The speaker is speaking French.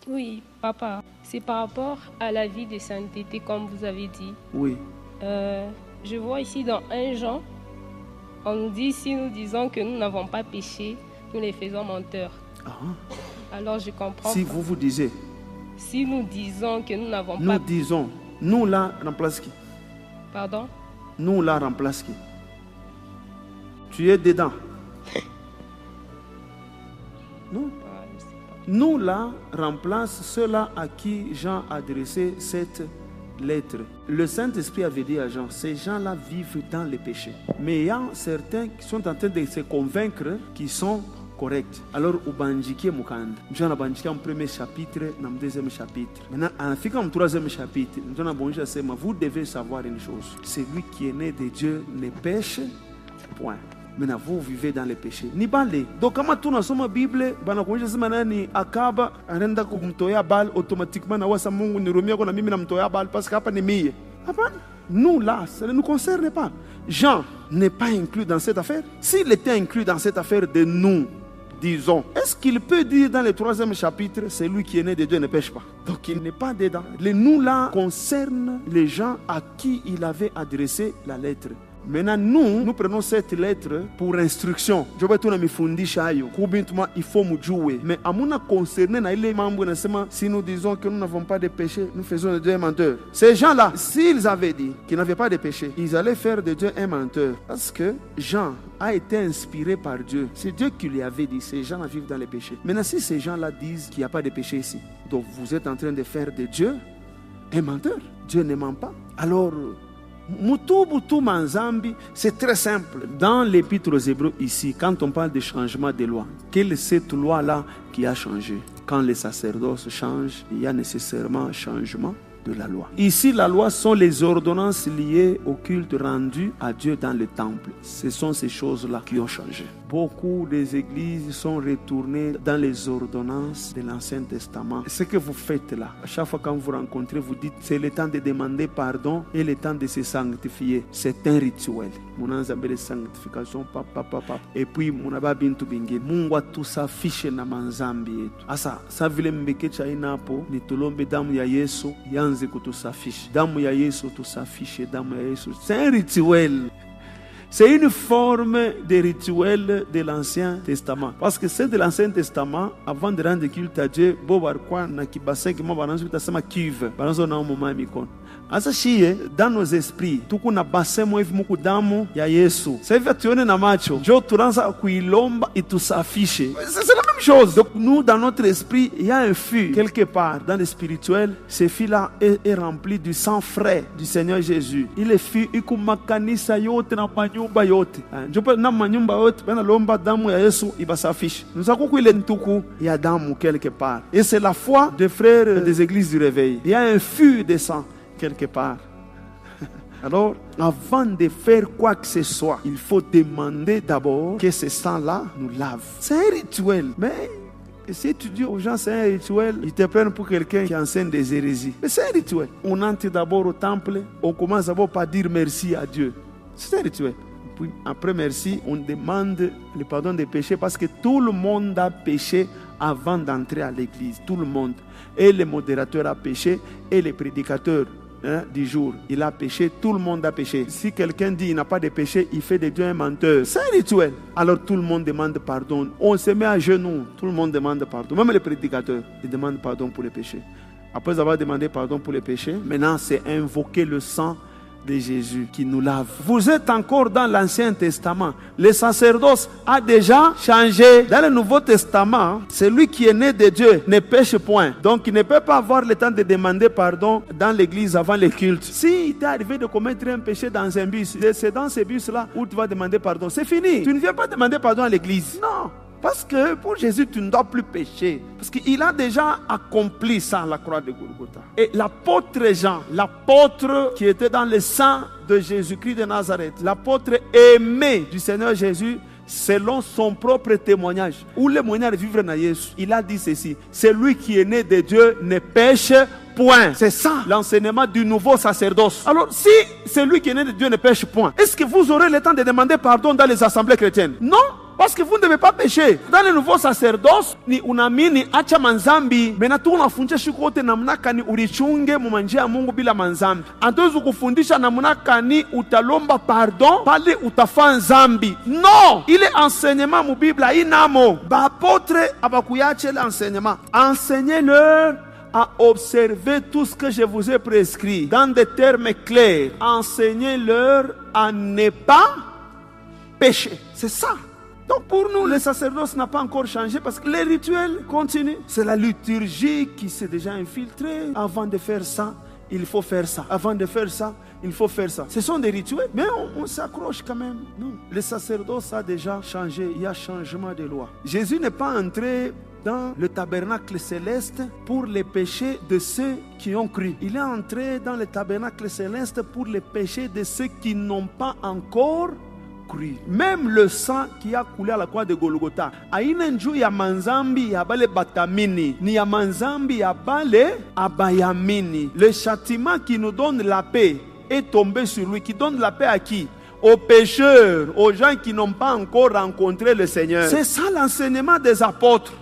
Oui, papa, c'est par rapport à la vie de sainteté, comme vous avez dit. Oui. Je vois ici dans 1 Jean, on nous dit, si nous disons que nous n'avons pas péché, nous les faisons menteurs. Alors je comprends. Si vous vous disiez. Si nous disons que nous n'avons pas... Nous disons. Nous là remplace qui? Pardon? Nous là remplace qui? Tu es dedans. Non. Nous là remplace ceux-là à qui Jean a adressé cette lettre. Le Saint-Esprit avait dit à Jean, ces gens-là vivent dans les péchés. Mais il y a certains qui sont en train de se convaincre qu'ils sont corrects. Alors, au Banjiki Mukanda, Jean a Banjiki en premier chapitre, dans le deuxième chapitre. Maintenant, en Afrique, en troisième chapitre, Jean a Banjiki dit, vous devez savoir une chose. Celui qui est né de Dieu ne pêche point. Maintenant, vous vivez dans les péchés. Ni balé. Donc, quand tu as la Bible, ni akaba, anenda kumtoya bal automatiquement na wasa Mungu ni romia ko na mimi na mtoya bal parce que hapa ni mie. Nous là, ça ne nous concerne pas. Jean n'est pas inclus dans cette affaire. S'il était inclus dans cette affaire de nous, disons, est-ce qu'il peut dire dans le 3e chapitre, celui qui est né de Dieu ne pêche pas? Donc il n'est pas dedans. Les nous là concernent les gens à qui il avait adressé la lettre. Maintenant, nous prenons cette lettre pour instruction. Je vais tout me fundisha ayo. Kubintuma il faut me jouer. Mais à mon concerné na ile mambo nasema si nous disons que nous n'avons pas de péché, nous faisons de Dieu un menteur. Ces gens-là, s'ils avaient dit qu'ils n'avaient pas de péché, ils allaient faire de Dieu un menteur. Parce que Jean a été inspiré par Dieu. C'est Dieu qui lui avait dit ces gens vivent dans les péchés. Maintenant, si ces gens-là disent qu'il n'y a pas de péché ici, donc vous êtes en train de faire de Dieu un menteur. Dieu ne ment pas. Alors, Mutu Manzambi, c'est très simple. Dans l'Épître aux Hébreux ici, quand on parle de changement de loi, quelle est cette loi-là qui a changé? Quand les sacerdoces changent, il y a nécessairement un changement de la loi. Ici, la loi sont les ordonnances liées au culte rendu à Dieu dans le temple. Ce sont ces choses-là qui ont changé. Beaucoup des églises sont retournées dans les ordonnances de l'Ancien Testament. Ce que vous faites là, à chaque fois quand vous rencontrez, vous dites c'est le temps de demander pardon et le temps de se sanctifier. C'est un rituel. Mon ensemble de sanctification, et puis mon ababintu bingi. Mungu tusafishe na manzambi yetu. Asa, sa vile mbekecha inapo ni tulombe damu ya Yesu yanze kutusafisha. Damu ya Yesu tusafishe, damu ya Yesu. C'est un rituel. C'est une forme de rituel de l'Ancien Testament. Parce que c'est de l'Ancien Testament, avant de rendre culte à Dieu, dans nos esprits, tukuna basemo hivi muku damu ya Yesu. Sasa hivi tuone na macho. Jo tunaanza kuilomba itusafishe. C'est la même chose. Donc nous, dans notre esprit, il y a un fût quelque part dans le spirituel. Ce fût-là est rempli du sang frais du Seigneur Jésus. Il est fût ikumakanisa yote na manyumba yote. Njopo na manyumba yote bana lomba damu ya Yesu ibasafishe. Nous avons kuile ntuku ya damu quelque part. Et c'est la foi des frères des églises du réveil. Il y a un fût de sang quelque part. Alors, avant de faire quoi que ce soit, il faut demander d'abord que ce sang-là nous lave. C'est un rituel. Mais si tu dis aux gens c'est un rituel, ils te prennent pour quelqu'un qui enseigne des hérésies. Mais c'est un rituel. On entre d'abord au temple, on commence d'abord par dire merci à Dieu. C'est un rituel. Puis après merci, on demande le pardon des péchés parce que tout le monde a péché avant d'entrer à l'église. Tout le monde. Et le modérateur a péché et le prédicateur du jour, il a péché, tout le monde a péché. Si quelqu'un dit il n'a pas de péché, il fait de Dieu un menteur. C'est un rituel. Alors tout le monde demande pardon. On se met à genoux, tout le monde demande pardon. Même les prédicateurs, ils demandent pardon pour les péchés. Après avoir demandé pardon pour les péchés, maintenant c'est invoquer le sang de Jésus qui nous lave. Vous êtes encore dans l'Ancien Testament. Le sacerdoce a déjà changé. Dans le Nouveau Testament, celui qui est né de Dieu ne pêche point. Donc il ne peut pas avoir le temps de demander pardon dans l'église avant le culte. Si t'est arrivé de commettre un péché dans un bus, c'est dans ce bus-là où tu vas demander pardon. C'est fini. Tu ne viens pas demander pardon à l'église. Non. Parce que pour Jésus, tu ne dois plus pécher. Parce qu'il a déjà accompli ça à la croix de Golgotha. Et l'apôtre Jean, l'apôtre qui était dans le sang de Jésus-Christ de Nazareth, l'apôtre aimé du Seigneur Jésus, selon son propre témoignage, où le moyen de vivre dans Jésus, il a dit ceci: celui qui est né de Dieu ne pêche point. C'est ça l'enseignement du nouveau sacerdoce. Alors si celui qui est né de Dieu ne pêche point, est-ce que vous aurez le temps de demander pardon dans les assemblées chrétiennes? Non. parce que vous ne devez pas pécher. Dans le nouveau sacerdoce, ni unamini acha manzambi, menatu unafundisha shikote namna kani ulichunge mumanje ya Mungu bila manzambi. Antozu kufundisha namna kani utalomba pardon pale utafa nzambi. Non, il est enseignement mu Bible inamo. Ba apôtre abakuyache l'enseignement. Enseignez-leur à observer tout ce que je vous ai prescrit dans des termes clairs. Enseignez-leur à ne pas pécher. C'est ça. Donc pour nous, le sacerdoce n'a pas encore changé parce que les rituels continuent. C'est la liturgie qui s'est déjà infiltrée. Avant de faire ça, il faut faire ça. Avant de faire ça, il faut faire ça. Ce sont des rituels, mais on s'accroche quand même. Non, le sacerdoce a déjà changé. Il y a changement de loi. Jésus n'est pas entré dans le tabernacle céleste pour les péchés de ceux qui ont cru. Il est entré dans le tabernacle céleste pour les péchés de ceux qui n'ont pas encore cru. Même le sang qui a coulé à la croix de Golgotha, aina njuu ya manzambi ya bale batamini, ni ya manzambi ya bale abayamini. Le châtiment qui nous donne la paix est tombé sur lui. Qui donne la paix à qui? Aux pécheurs, aux gens qui n'ont pas encore rencontré le Seigneur. C'est ça l'enseignement des apôtres.